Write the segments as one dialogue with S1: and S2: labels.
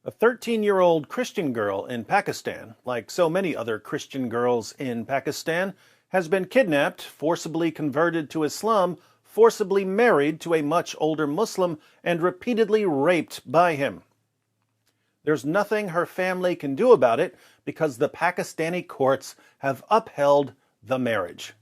S1: A 13-year-old Christian girl in Pakistan, like so many other Christian girls in Pakistan, has been kidnapped, forcibly converted to Islam, forcibly married to a much older Muslim, and repeatedly raped by him. There's nothing her family can do about it because the Pakistani courts have upheld the marriage.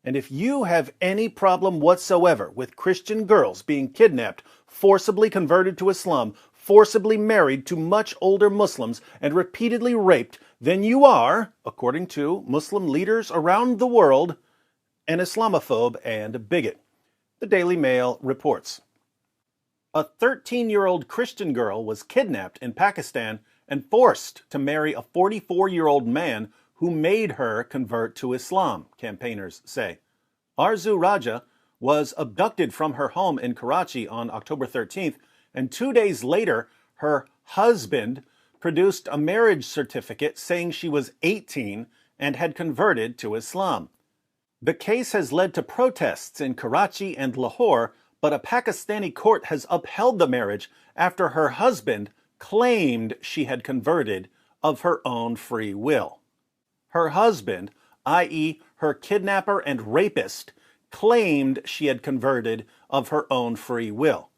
S1: And if you have any problem whatsoever with Christian girls being kidnapped, forcibly converted to Islam, forcibly married to much older Muslims, and repeatedly raped, then you are, according to Muslim leaders around the world, an Islamophobe and a bigot. The Daily Mail reports. A 13-year-old Christian girl was kidnapped in Pakistan and forced to marry a 44-year-old man who made her convert to Islam, campaigners say. Arzoo Raja was abducted from her home in Karachi on October 13th, and 2 days later, her husband produced a marriage certificate saying she was 18 and had converted to Islam. The case has led to protests in Karachi and Lahore, but a Pakistani court has upheld the marriage after her husband claimed she had converted of her own free will. Her husband, i.e., her kidnapper and rapist, claimed she had converted of her own free will.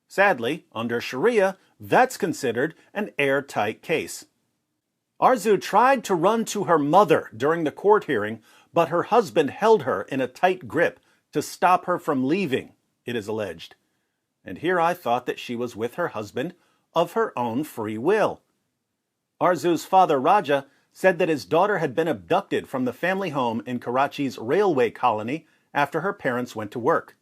S1: Sadly, under Sharia, that's considered an airtight case. Arzoo tried to run to her mother during the court hearing, but her husband held her in a tight grip to stop her from leaving, it is alleged. And here I thought that she was with her husband of her own free will. Arzoo's father, Raja, said that his daughter had been abducted from the family home in Karachi's railway colony after her parents went to work.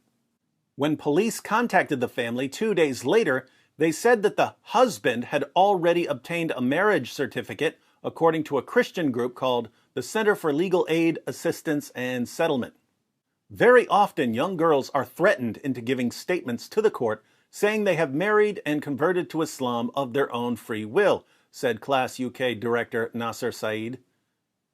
S1: When police contacted the family 2 days later, they said that the husband had already obtained a marriage certificate according to a Christian group called the Center for Legal Aid, Assistance, and Settlement. Very often, young girls are threatened into giving statements to the court saying they have married and converted to Islam of their own free will, said Class UK Director Nasser Saeed.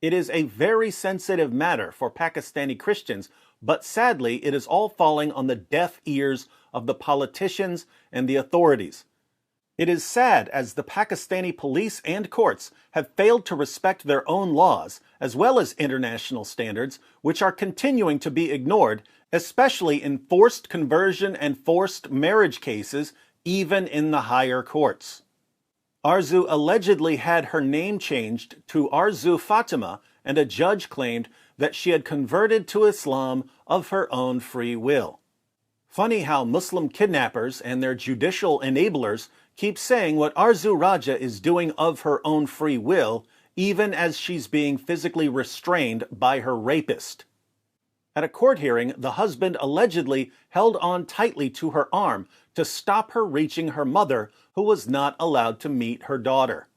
S1: It is a very sensitive matter for Pakistani Christians, but sadly it is all falling on the deaf ears of the politicians and the authorities. It is sad as the Pakistani police and courts have failed to respect their own laws, as well as international standards, which are continuing to be ignored, especially in forced conversion and forced marriage cases, even in the higher courts. Arzoo allegedly had her name changed to Arzoo Fatima, and a judge claimed that she had converted to Islam of her own free will. Funny how Muslim kidnappers and their judicial enablers keep saying what Arzoo Raja is doing of her own free will, even as she's being physically restrained by her rapist. At a court hearing, the husband allegedly held on tightly to her arm to stop her reaching her mother, who was not allowed to meet her daughter.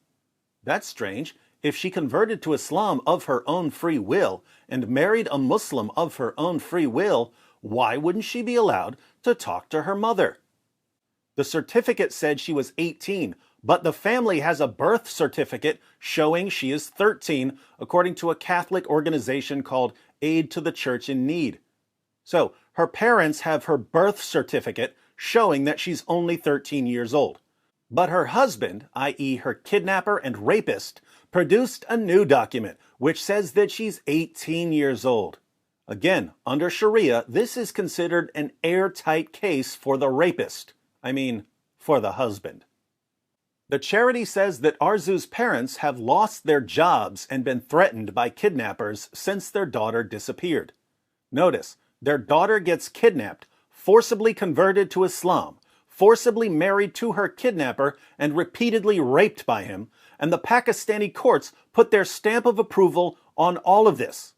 S1: That's strange. If she converted to Islam of her own free will and married a Muslim of her own free will, why wouldn't she be allowed to talk to her mother? The certificate said she was 18, but the family has a birth certificate showing she is 13, according to a Catholic organization called Aid to the Church in Need. So, her parents have her birth certificate showing that she's only 13 years old. But her husband, i.e. her kidnapper and rapist, produced a new document which says that she's 18 years old. Again, under Sharia, this is considered an airtight case for the rapist. For the husband. The charity says that Arzoo's parents have lost their jobs and been threatened by kidnappers since their daughter disappeared. Notice, their daughter gets kidnapped, forcibly converted to Islam, forcibly married to her kidnapper, and repeatedly raped by him, and the Pakistani courts put their stamp of approval on all of this.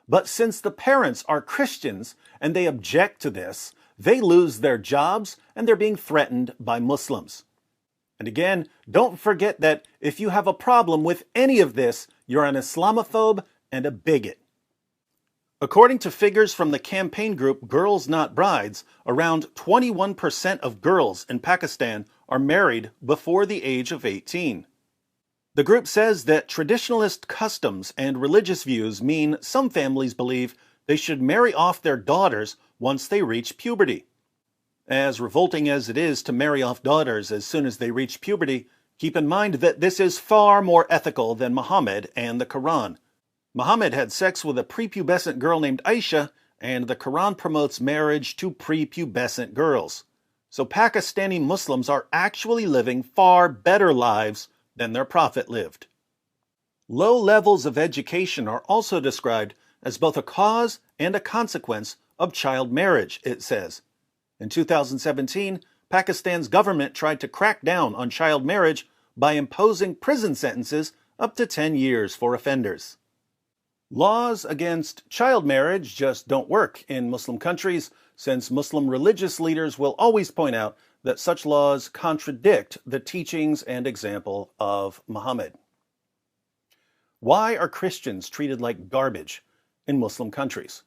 S1: But since the parents are Christians and they object to this, they lose their jobs and they're being threatened by Muslims. And again, don't forget that if you have a problem with any of this, you're an Islamophobe and a bigot. According to figures from the campaign group Girls Not Brides, around 21% of girls in Pakistan are married before the age of 18. The group says that traditionalist customs and religious views mean some families believe they should marry off their daughters once they reach puberty. As revolting as it is to marry off daughters as soon as they reach puberty, Keep in mind that this is far more ethical than Muhammad and the Quran. Muhammad had sex with a prepubescent girl named Aisha, and the Quran promotes marriage to prepubescent girls. So Pakistani Muslims are actually living far better lives than their prophet lived. Low levels of education are also described as both a cause and a consequence of child marriage, it says. In 2017, Pakistan's government tried to crack down on child marriage by imposing prison sentences up to 10 years for offenders. Laws against child marriage just don't work in Muslim countries, since Muslim religious leaders will always point out that such laws contradict the teachings and example of Muhammad. Why are Christians treated like garbage in Muslim countries?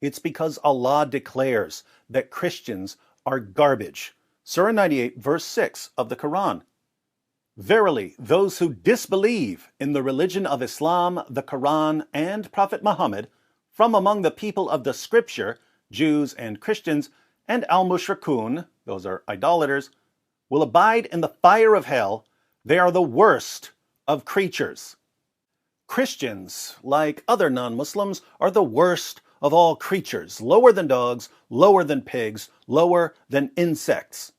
S1: It's because Allah declares that Christians are garbage. Surah 98, verse 6 of the Quran. Verily, those who disbelieve in the religion of Islam, the Quran, and Prophet Muhammad, from among the people of the Scripture, Jews and Christians, and al-mushrikun, those are idolaters, will abide in the fire of hell. They are the worst of creatures. Christians, like other non-Muslims, are the worst of all creatures, lower than dogs, lower than pigs, lower than insects.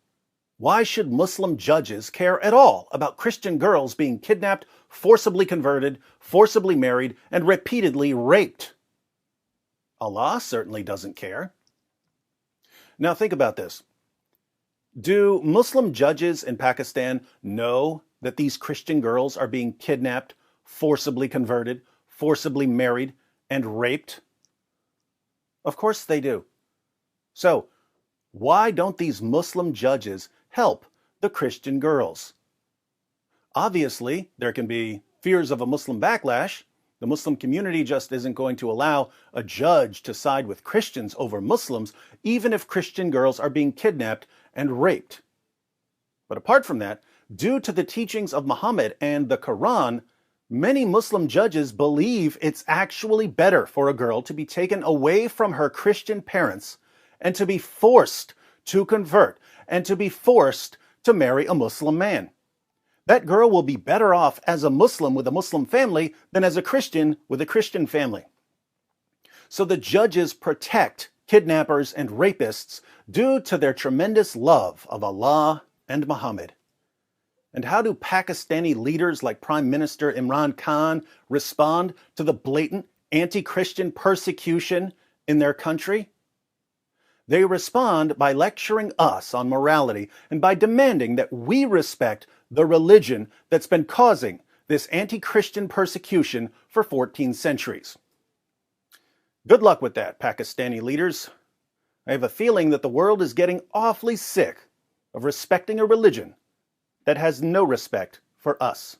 S1: Why should Muslim judges care at all about Christian girls being kidnapped, forcibly converted, forcibly married, and repeatedly raped? Allah certainly doesn't care. Now think about this. Do Muslim judges in Pakistan know that these Christian girls are being kidnapped, forcibly converted, forcibly married, and raped? Of course they do. So, why don't these Muslim judges help the Christian girls? Obviously, there can be fears of a Muslim backlash. The Muslim community just isn't going to allow a judge to side with Christians over Muslims, even if Christian girls are being kidnapped and raped. But apart from that, due to the teachings of Muhammad and the Quran, many Muslim judges believe it's actually better for a girl to be taken away from her Christian parents and to be forced to convert and to be forced to marry a Muslim man. That girl will be better off as a Muslim with a Muslim family than as a Christian with a Christian family. So the judges protect kidnappers and rapists due to their tremendous love of Allah and Muhammad. And how do Pakistani leaders like Prime Minister Imran Khan respond to the blatant anti-Christian persecution in their country? They respond by lecturing us on morality and by demanding that we respect the religion that's been causing this anti-Christian persecution for 14 centuries. Good luck with that, Pakistani leaders. I have a feeling that the world is getting awfully sick of respecting a religion that has no respect for us.